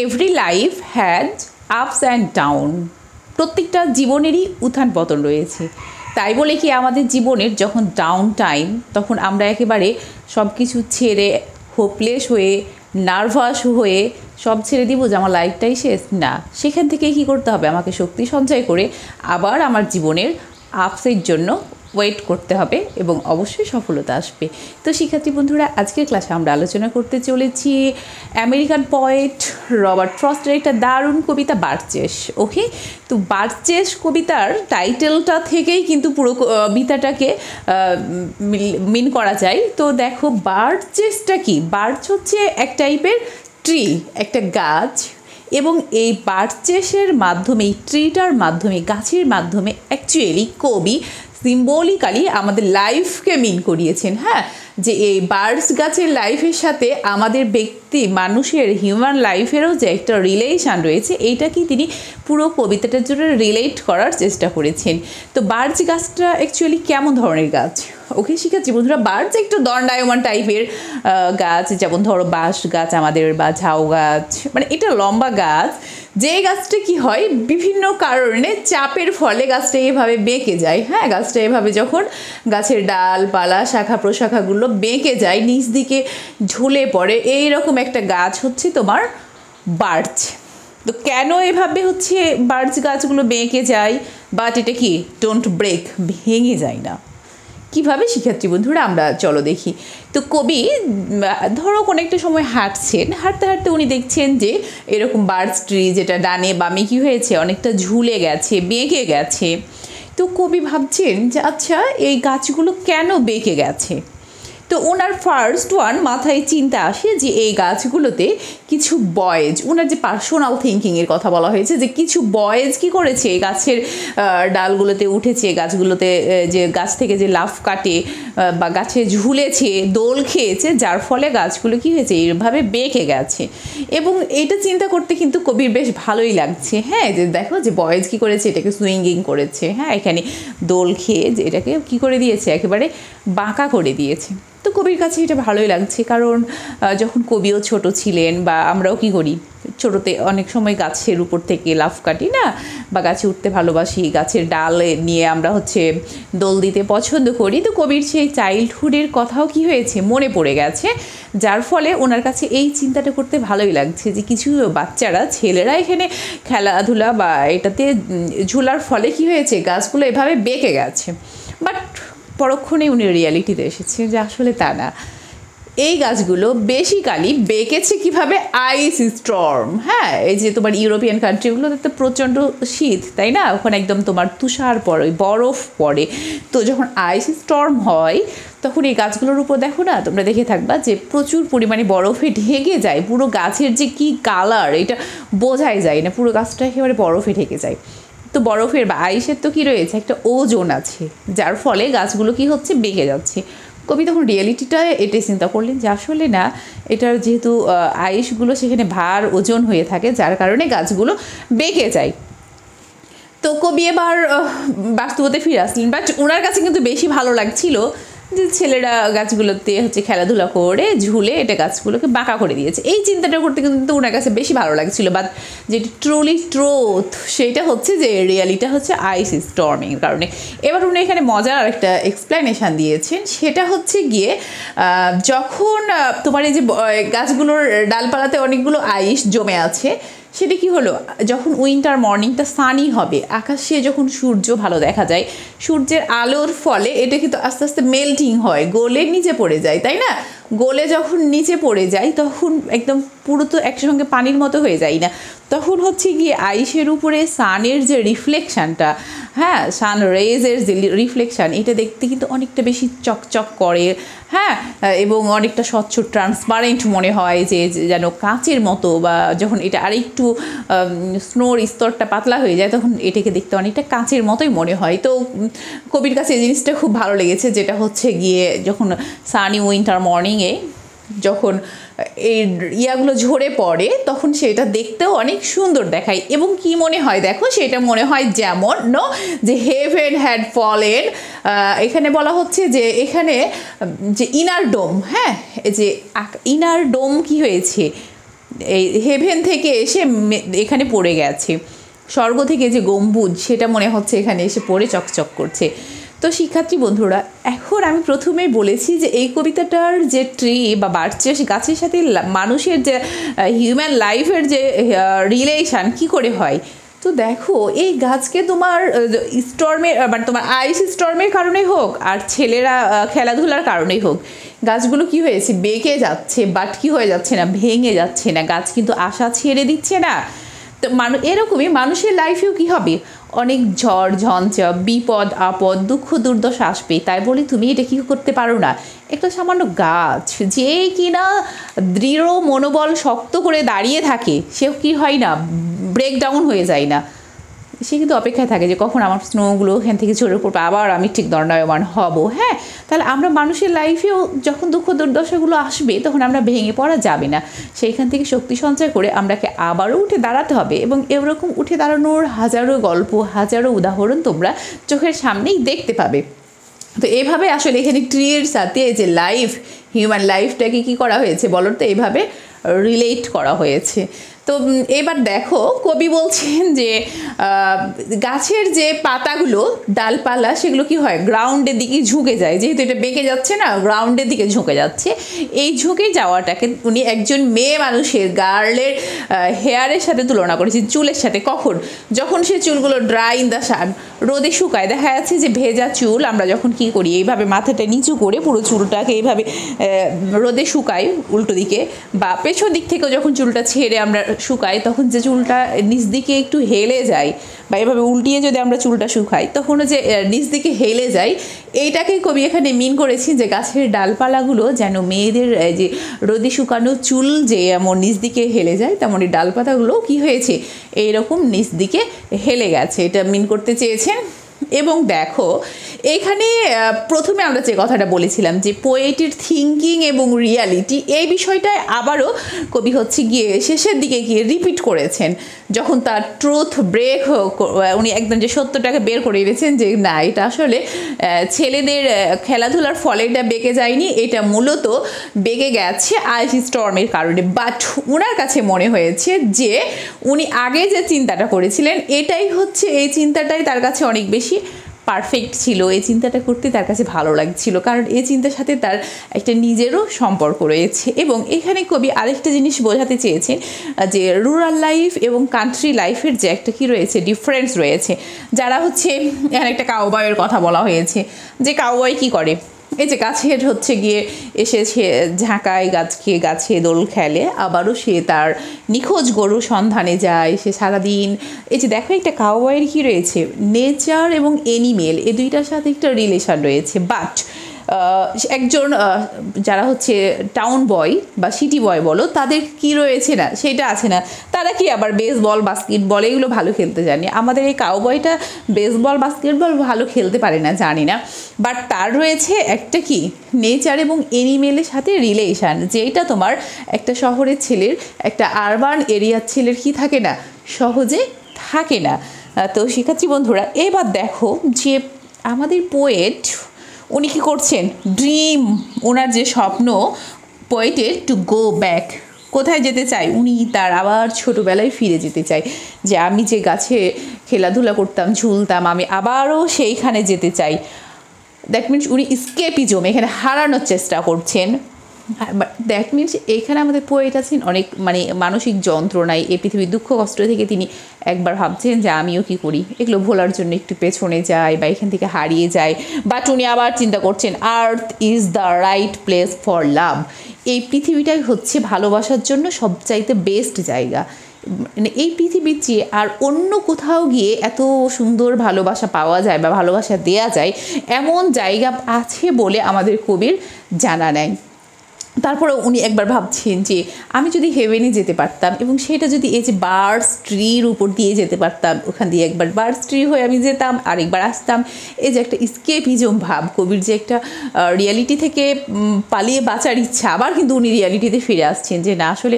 Every life has ups and down. প্রত্যেকটা জীবনেরই উত্থান পতন রয়েছে। তাই বলে কি আমাদের জীবনের যখন ডাউন টাইম, তখন আমরা একেবারে সব কিছু ছেড়ে হোপলেস হয়ে, নার্ভাস হয়ে সব ছেড়ে দিব যে আমার লাইফটাই শেষ? না, সেখান থেকে কী করতে হবে? আমাকে শক্তি সঞ্চয় করে আবার আমার জীবনের আপসের জন্য ওয়েট করতে হবে এবং অবশ্যই সফলতা আসবে। তো শিক্ষার্থী বন্ধুরা, আজকের ক্লাসে আমরা আলোচনা করতে চলেছি আমেরিকান পোয়েট রবার্ট ফ্রস্টের একটা দারুণ কবিতা বার্চেস। ওকে, তো বার্চেস কবিতার টাইটেলটা থেকেই কিন্তু পুরো কবিতাটাকে মিন করা যায়। তো দেখো, বার্চেসটা কি? বার্চ হচ্ছে এক টাইপের ট্রি, একটা গাছ, এবং এই বার্চেসের মাধ্যমে, এই ট্রিটার মাধ্যমে, গাছের মাধ্যমে অ্যাকচুয়ালি কবি সিম্বলিক্যালি আমাদের লাইফকে মিন করিয়েছেন। হ্যাঁ, যে এই বার্ডস গাছের লাইফের সাথে আমাদের ব্যক্তি মানুষের হিউম্যান লাইফেরও যে একটা রিলেশান রয়েছে, এইটাকেই তিনি পুরো কবিতাটার জন্য রিলেট করার চেষ্টা করেছেন। তো বার্ডস গাছটা অ্যাকচুয়ালি কেমন ধরনের গাছ? ওকে শিখাচ্ছি বন্ধুরা, বার্ডস একটু দণ্ডায়মান টাইপের গাছ, যেমন ধরো বাঁশ গাছ আমাদের, বা ঝাউ গাছ, মানে এটা লম্বা গাছ। যে গাছটা কি হয়, বিভিন্ন কারণে চাপের ফলে গাছটা এভাবে বেঁকে যায়। হ্যাঁ, গাছটা এভাবে যখন গাছের ডালপালা, শাখা প্রশাখাগুলো বেঁকে যায়, নিচ দিকে ঝুলে পড়ে, এইরকম একটা গাছ হচ্ছে তোমার বার্চ। তো কেন এভাবে হচ্ছে বার্চ গাছগুলো বেঁকে যায়? বাট এটা কি ডোন্ট ব্রেক, ভেঙে যায় না। কীভাবে শিক্ষার্থী বন্ধুরা, আমরা চলো দেখি। তো কবি ধরো কোনো একটা সময় হাঁটছেন, হাঁটতে হাঁটতে উনি দেখছেন যে এরকম বার্চ ট্রি, যেটা ডানে বামে কী হয়েছে, অনেকটা ঝুলে গেছে, বেঁকে গেছে। তো কবি ভাবছেন যে আচ্ছা, এই গাছগুলো কেন বেঁকে গেছে? তো ওনার ফার্স্ট মাথায় চিন্তা আসে যে এই গাছগুলোতে কিছু বয়েজ, ওনার যে পার্সোনাল থিঙ্কিংয়ের কথা বলা হয়েছে, যে কিছু বয়েজ কী করেছে, গাছের ডালগুলোতে উঠেছে, গাছগুলোতে যে গাছ থেকে যে লাফ কাটে বা গাছে ঝুলেছে, দোল খেয়েছে, যার ফলে গাছগুলো কী হয়েছে, এইভাবে বেঁকে গেছে। এবং এটা চিন্তা করতে কিন্তু কবির বেশ ভালোই লাগছে। হ্যাঁ, যে দেখো যে বয়েজ কী করেছে, এটাকে সুইঙ্গিং করেছে। হ্যাঁ, এখানে দোল খেয়ে যে এটাকে কী করে দিয়েছে, একেবারে বাঁকা করে দিয়েছে। তো কবির কাছে এটা ভালোই লাগছে, কারণ যখন কবিও ছোট ছিলেন, বা আমরাও কী করি, ছোটোতে অনেক সময় গাছের উপর থেকে লাফ কাটি না, বা গাছে উঠতে ভালোবাসি, গাছের ডাল নিয়ে আমরা হচ্ছে দোল দিতে পছন্দ করি। তো কবির সেই চাইল্ডহুডের কথাও কী হয়েছে, মনে পড়ে গেছে, যার ফলে ওনার কাছে এই চিন্তাটা করতে ভালোই লাগছে যে কিছু বাচ্চারা, ছেলেরা এখানে খেলাধুলা বা এটাতে ঝুলার ফলে কী হয়েছে, গাছগুলো এভাবে বেঁকে গেছে। বাট পরক্ষণে উনি রিয়ালিটিতে এসেছে যে আসলে তা না, এই গাছগুলো বেসিক্যালি বেঁকেছে কীভাবে, আইস স্টর্ম। হ্যাঁ, এই যে তোমার ইউরোপিয়ান কান্ট্রিগুলোতে তো প্রচণ্ড শীত, তাই না? ওখানে একদম তোমার তুষার পড়ে, বরফ পড়ে। তো যখন আইস স্টর্ম হয়, তখন এই গাছগুলোর উপর দেখো না, তোমরা দেখে থাকবা যে প্রচুর পরিমাণে বরফে ঢেকে যায়। পুরো গাছের যে কী কালার, এটা বোঝাই যায় না, পুরো গাছটা একেবারে বরফে ঢেকে যায়। তো বরফের বা আইসের তো কী রয়েছে, একটা ওজন আছে, যার ফলে গাছগুলো কী হচ্ছে, বেঁকে যাচ্ছে। কবি তখন রিয়েলিটিটা এটাই চিন্তা করলেন যে আসলে না, এটার যেহেতু আইসগুলো সেখানে ভার ওজন হয়ে থাকে, যার কারণে গাছগুলো বেঁকে যায়। তো কবি এবার বাস্তবতে ফিরে আসলেন, বাট ওনার কাছে কিন্তু বেশি ভালো লাগছিল যে ছেলেরা গাছগুলোতে হচ্ছে খেলাধুলা করে ঝুলে এটা গাছগুলোকে বাঁকা করে দিয়েছে। এই চিন্তাটা করতে কিন্তু ওনার কাছে বেশি ভালো লাগছিল। বাট যেটি ট্রুলি ট্রুথ, সেইটা হচ্ছে যে রিয়ালিটা হচ্ছে আইস স্টর্মিংয়ের কারণে। এবার উনি এখানে মজার একটা এক্সপ্লেনেশান দিয়েছেন, সেটা হচ্ছে গিয়ে যখন তোমার এই যে গাছগুলোর ডালপালাতে অনেকগুলো আইস জমে আছে, সেটা কি হলো, যখন উইন্টার মর্নিংটা সানি হবে, আকাশে যখন সূর্য ভালো দেখা যায়, সূর্যের আলোর ফলে এটা কিন্তু আস্তে আস্তে মেল্টিং হয়, গলে নিচে পড়ে যায়, তাই না? গলে যখন নিচে পড়ে যায়, তখন একদম পুরো তো একসঙ্গে পানির মতো হয়ে যায় না, তখন হচ্ছে গিয়ে আইসের উপরে সানের যে রিফ্লেকশানটা, হ্যাঁ, সান রেজের যে রিফ্লেকশান, এটা দেখতে কিন্তু অনেকটা বেশি চকচক করে। হ্যাঁ, এবং অনেকটা স্বচ্ছ, ট্রান্সপারেন্ট মনে হয়, যে যেন কাঁচের মতো। বা যখন এটা আরেকটু স্নোর স্তরটা পাতলা হয়ে যায়, তখন এটাকে দেখতে অনেকটা কাঁচের মতোই মনে হয়। তো কবির কাছে এই জিনিসটা খুব ভালো লেগেছে, যেটা হচ্ছে গিয়ে যখন সানি উইন্টার মর্নিংয়ে যখন এই ইয়াগুলো ঝরে পড়ে, তখন সেটা দেখতেও অনেক সুন্দর দেখায়। এবং কি মনে হয় দেখো, সেটা মনে হয় যেমন যে হেভেন হ্যাড ফলেন। এখানে বলা হচ্ছে যে এখানে যে ইনার ডোম, হ্যাঁ, যে ইনার ডোম কি হয়েছে, এই হেভেন থেকে এসে এখানে পড়ে গেছে, স্বর্গ থেকে যে গম্বুজ সেটা মনে হচ্ছে এখানে এসে পড়ে চকচক করছে। তো শিক্ষার্থী বন্ধুরা, এখন আমি প্রথমেই বলেছি যে এই কবিতাটার যে ট্রি বা বার্চেস গাছের সাথে মানুষের যে হিউম্যান লাইফের যে রিলেশান কী করে হয়। তো দেখো, এই গাছকে তোমার স্টর্মের মানে তোমার আইস স্টর্মের কারণেই হোক আর ছেলেরা খেলাধুলার কারণেই হোক, গাছগুলো কি হয়েছে, বেঁকে যাচ্ছে, বাট কি হয়ে যাচ্ছে না, ভেঙে যাচ্ছে না, গাছ কিন্তু আশা ছেড়ে দিচ্ছে না। তো এরকমই মানুষের লাইফেও কি হবে, অনেক ঝড় ঝঞ্ঝা, বিপদ আপদ, দুঃখ দুর্দশা আসবে, তাই বলে তুমি এটা কি করতে পারো না। একটা সামান্য গাছ যে কিনা দৃঢ় মনোবল শক্ত করে দাঁড়িয়ে থাকে, সেও কি হয় না, ব্রেকডাউন হয়ে যায় না। সে কিন্তু অপেক্ষায় থাকে যে কখন আমার স্নোগুলো এখান থেকে ঝরে পড়বে, আবার আমি ঠিক দণ্ডায়মান হব। হ্যাঁ, তাহলে আমরা মানুষের লাইফেও যখন দুঃখ দুর্দশাগুলো আসবে তখন আমরা ভেঙে পড়া যাবে না, সেইখান থেকে শক্তি সঞ্চয় করে আমরাকে আবারও উঠে দাঁড়াতে হবে। এবং এরকম উঠে দাঁড়ানোর হাজারো গল্প, হাজারো উদাহরণ তোমরা চোখের সামনেই দেখতে পাবে। তো এইভাবে আসলে এখানে ট্রির সাথে যে লাইফ, হিউম্যান লাইফটাকে কী করা হয়েছে বলো তো, এইভাবে রিলেট করা হয়েছে। তো এবার দেখো, কবি বলছেন যে গাছের যে পাতাগুলো, ডালপালা, সেগুলো কি হয়, গ্রাউন্ডের দিকে ঝুঁকে যায়, যেহেতু এটা বেঁকে যাচ্ছে না, গ্রাউন্ডের দিকে ঝুঁকে যাচ্ছে। এই ঝুঁকে যাওয়াটাকে উনি একজন মেয়ে মানুষের গার্লের হেয়ারের সাথে তুলনা করেছেন, চুলের সাথে। কখন, যখন সে চুলগুলো ড্রাই ইন দ্য সান, রোদে শুকায়, দেখা যাচ্ছে যে ভেজা চুল আমরা যখন কি করি, এইভাবে মাথাটা নিচু করে পুরো চুলটাকে এইভাবে রোদে শুকাই উল্টো দিকে, বা পেছন দিক থেকেও যখন চুলটা ছেড়ে আমরা শুকাই, তখন যে চুলটা নিচ দিকে একটু হেলে যায়, বা এভাবে উল্টিয়ে যদি আমরা চুলটা শুকাই তখনও যে নিচ দিকে হেলে যায়, এইটাকেই কবি এখানে মিন করেছি যে গাছের ডালপালাগুলো যেন মেয়েদের যে রোদে শুকানো চুল যে এমন নিচ দিকে হেলে যায়, তেমন এই ডালপাতাগুলো কী হয়েছে, এইরকম নিচ দিকে হেলে গেছে, এটা মিন করতে চেয়েছেন। এবং দেখো, এখানে প্রথমে আমরা যে কথাটা বলেছিলাম যে পোয়েটের থিঙ্কিং এবং রিয়ালিটি, এই বিষয়টায় আবারও কবি হচ্ছে গিয়ে শেষের দিকে গিয়ে রিপিট করেছেন, যখন তার ট্রুথ ব্রেক, উনি একদম যে সত্যটাকে বের করে দিয়েছেন যে না, এটা আসলে ছেলেদের খেলাধুলার ফলে এটা বেঁকে যায়নি, এটা মূলত বেঁকে গেছে আইস স্টর্মের কারণে। বাট ওনার কাছে মনে হয়েছে যে উনি আগে যে চিন্তাটা করেছিলেন, এটাই হচ্ছে, এই চিন্তাটাই তার কাছে অনেক বেশি পারফেক্ট ছিল, এই চিন্তাটা করতে তার কাছে ভালো লাগছিল, কারণ এই চিন্তার সাথে তার একটা নিজেরও সম্পর্ক রয়েছে। এবং এখানে কবি আরেকটা জিনিস বোঝাতে চেয়েছে যে রুরাল লাইফ এবং কান্ট্রি লাইফের যে একটা কী রয়েছে, ডিফারেন্স রয়েছে। যারা হচ্ছে, এখানে একটা কাউবয়ের কথা বলা হয়েছে, যে কাউবয় কী করে, এই যে গাছের হচ্ছে গিয়ে এসেছে ঝাঁকায় গাছকে, গাছে দোল খেলে, আবারও সে তার নিখোঁজ গরু সন্ধানে যায়, সে সারাদিন। এই যে দেখো, একটা কাউবয়ের কী রয়েছে, নেচার এবং এনিমেল, এই দুইটার সাথে একটা রিলেশন রয়েছে। বাট একজন যারা হচ্ছে টাউন বয় বা সিটি বয় বলো, তাদের কি রয়েছে না, সেটা আছে না। তারা কি আবার বেসবল, বাস্কেটবল এগুলো ভালো খেলতে জানে, আমাদের এই কাউবয়টা বেসবল, বাস্কেটবল ভালো খেলতে পারে না, জানি না। বাট তার রয়েছে একটা কি, নেচার এবং এনিমেলের সাথে রিলেশান, যেটা তোমার একটা শহরের ছেলের, একটা আরবান এরিয়ার ছেলের কি থাকে না, সহজে থাকে না। তো শিক্ষার্থী বন্ধুরা, এবার দেখো যে আমাদের পোয়েট উনি কী করছেন, ড্রিম, ওনার যে স্বপ্ন পোয়েটের, টু গো ব্যাক, কোথায় যেতে চাই, উনি তার আবার ছোটোবেলায় ফিরে যেতে চাই, যে আমি যে গাছে খেলাধুলা করতাম, ঝুলতাম, আমি আবারও সেইখানে যেতে চাই। দ্যাট মিনস উনি স্কেপিজম এখানে হারানোর চেষ্টা করছেন। বাট দ্যাট মিনস এখানে আমাদের পোয়েট আছেন অনেক মানে মানসিক যন্ত্রণায়, এই পৃথিবীর দুঃখ কষ্ট থেকে তিনি একবার ভাবছেন যে আমিও কী করি, এগুলো ভোলার জন্য একটু পেছনে যাই বা এখান থেকে হারিয়ে যায়। বাট উনি আবার চিন্তা করছেন, earth is the right place for লাভ, এই পৃথিবীটাই হচ্ছে ভালোবাসার জন্য সবচাইতে বেস্ট জায়গা। মানে এই পৃথিবীর চেয়ে আর অন্য কোথাও গিয়ে এত সুন্দর ভালোবাসা পাওয়া যায় বা ভালোবাসা দেয়া যায় এমন জায়গা আছে বলে আমাদের কবির জানা নেই। তারপরে উনি একবার ভাবছেন যে আমি যদি হেভেনে যেতে পারতাম, এবং সেটা যদি এই যে বার্ডস ট্রির উপর দিয়ে যেতে পারতাম, ওখান দিয়ে একবার বার্ডস ট্রি হয়ে আমি যেতাম, আরেকবার আসতাম, এই যে একটা স্কেপিজম ভাব, কবির যে একটা রিয়ালিটি থেকে পালিয়ে বাঁচার ইচ্ছা, আবার কিন্তু উনি রিয়ালিটিতে ফিরে আসছেন যে না, আসলে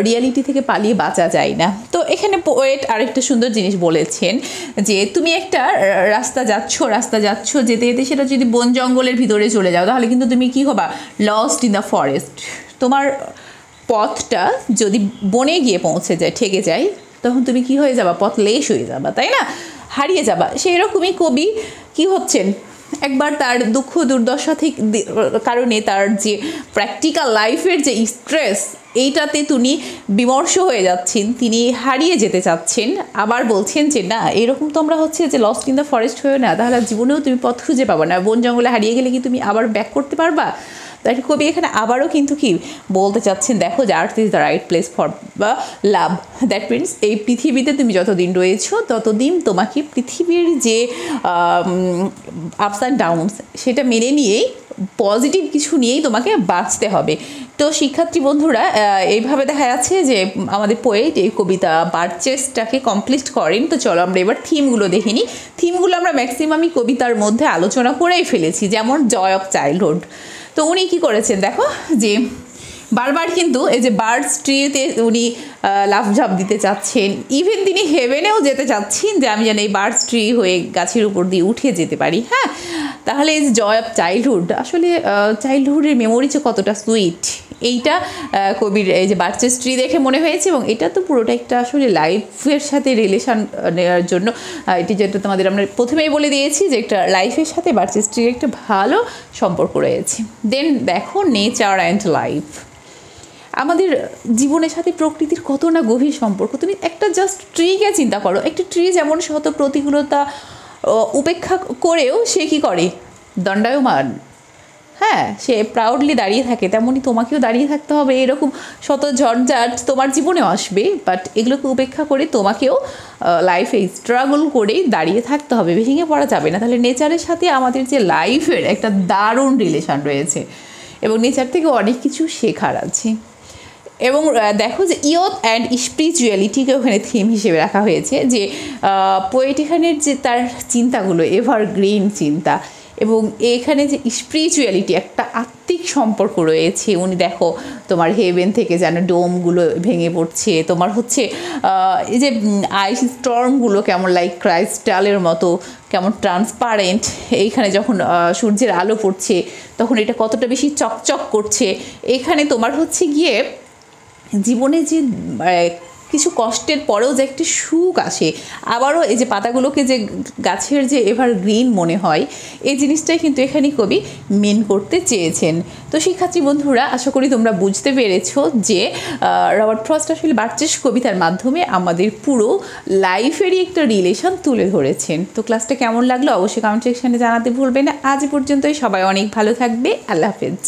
রিয়ালিটি থেকে পালিয়ে বাঁচা যায় না। তো এখানে পোয়েট আরেকটা সুন্দর জিনিস বলেছেন যে তুমি একটা রাস্তা যাচ্ছ, যেতে যেতে সেটা যদি বন জঙ্গলের ভিতরে চলে যাও, তাহলে কিন্তু তুমি কী হবা, লস্ট ইন দ্য ফরেস্ট, তোমার পথটা যদি বনে গিয়ে পৌঁছে যায়, ঠেকে যায়, তখন তুমি কি হয়ে যাবা? পথলেশ হয়ে যাবা, তাই না? হারিয়ে যাবা। সেই রকমই কবি কি হচ্ছেন, একবার তার দুঃখ দুর্দশা থেকে কারণে তার যে প্র্যাকটিক্যাল লাইফের যে স্ট্রেস, এইটাতে তিনি বিমর্ষ হয়ে যাচ্ছেন, তিনি হারিয়ে যেতে চাচ্ছেন। আবার বলছেন যে না, এরকম তোমরা হচ্ছে যে লস্ট ইন দ্য ফরেস্ট হয়েও না, তাহলে জীবনেও তুমি পথ খুঁজে পাবা না। বন জঙ্গলে হারিয়ে গেলে কি তুমি আবার ব্যাক করতে পারবা? তাই কবি এখানে আবারও কিন্তু কি বলতে চাচ্ছেন, দেখো যে earth is the right place for love. That means এই পৃথিবীতে তুমি যতদিন রয়েছো ততদিন তোমাকে পৃথিবীর যে আপস অ্যান্ড ডাউনস সেটা মেনে নিয়েই পজিটিভ কিছু নিয়েই তোমাকে বাঁচতে হবে। তো শিক্ষার্থী বন্ধুরা, এইভাবে দেখা যাচ্ছে যে আমাদের পোয়েট এই কবিতা বার্চেসটাকে কমপ্লিট করেন। তো চলো আমরা এবার থিমগুলো দেখে নিই। থিমগুলো আমরা ম্যাক্সিমামই কবিতার মধ্যে আলোচনা করেই ফেলেছি, যেমন জয় অফ চাইল্ডহুড। তো উনি কী করেছেন দেখো, যে বারবার কিন্তু এই যে বার্ডস ট্রিতে উনি লাফঝাপ দিতে চাচ্ছেন, ইভেন তিনি হেভেনেও যেতে চাচ্ছেন যে আমি যেন এই বার্ডস ট্রি হয়ে গাছের উপর দিয়ে উঠে যেতে পারি। হ্যাঁ, তাহলে এই যে জয় অফ চাইল্ডহুড, আসলে চাইল্ডহুডের মেমোরি যে কতটা সুইট, এইটা কবির এই যে বার্চেস ট্রি দেখে মনে হয়েছে। এবং এটা তো পুরোটা একটা আসলে লাইফের সাথে রিলেশন নেওয়ার জন্য, এটি যেটা তোমাদের আমরা প্রথমেই বলে দিয়েছি যে একটা লাইফের সাথে বার্চেস ট্রির একটা ভালো সম্পর্ক রয়েছে। দেন দেখো নেচার অ্যান্ড লাইফ, আমাদের জীবনের সাথে প্রকৃতির কত না গভীর সম্পর্ক। তুমি একটা জাস্ট ট্রিকে চিন্তা করো, একটা ট্রি যেমন শত প্রতিকূলতা উপেক্ষা করেও সে কী করে, দণ্ডায়মান। হ্যাঁ, সে প্রাউডলি দাঁড়িয়ে থাকে, তেমনই তোমাকেও দাঁড়িয়ে থাকতে হবে। এরকম শত ঝঞ্ঝাট তোমার জীবনেও আসবে, বাট এগুলোকে উপেক্ষা করে তোমাকেও লাইফে স্ট্রাগল করেই দাঁড়িয়ে থাকতে হবে, ভেঙে পড়া যাবে না। তাহলে নেচারের সাথে আমাদের যে লাইফের একটা দারুণ রিলেশান রয়েছে এবং নেচার থেকে অনেক কিছু শেখার আছে। এবং দেখো যে ইয়থ অ্যান্ড স্পিরিচুয়ালিটিকে ওখানে থিম হিসেবে রাখা হয়েছে, যে পোয়েট এখানের যে তার চিন্তাগুলো এভারগ্রিন চিন্তা, এবং এখানে যে স্পিরিচুয়ালিটি একটা আত্মিক সম্পর্ক রয়েছে। উনি দেখো তোমার হেভেন থেকে যেন ডোমগুলো ভেঙে পড়ছে, তোমার হচ্ছে এই যে আইস স্টর্মগুলো কেমন লাইক ক্রাইস্টালের মতো কেমন ট্রান্সপারেন্ট, এইখানে যখন সূর্যের আলো পড়ছে তখন এটা কতটা বেশি চকচক করছে। এখানে তোমার হচ্ছে গিয়ে জীবনে যে কিছু কষ্টের পরেও যে একটি সুখ আসে, আবারও এই যে পাতাগুলোকে যে গাছের যে এভারগ্রিন মনে হয়, এই জিনিসটাই কিন্তু এখানে কবি মেন করতে চেয়েছেন। তো শিক্ষার্থী বন্ধুরা, আশা করি তোমরা বুঝতে পেরেছো যে রবার্ট ফ্রস্ট আসলে বার্চেস কবিতার মাধ্যমে আমাদের পুরো লাইফেরই একটা রিলেশন তুলে ধরেছেন। তো ক্লাসটা কেমন লাগলো অবশ্যই কমেন্ট সেকশনে জানাতে ভুলবে না। আজ পর্যন্তই, সবাই অনেক ভালো থাকবে। আল্লাহ হাফেজ।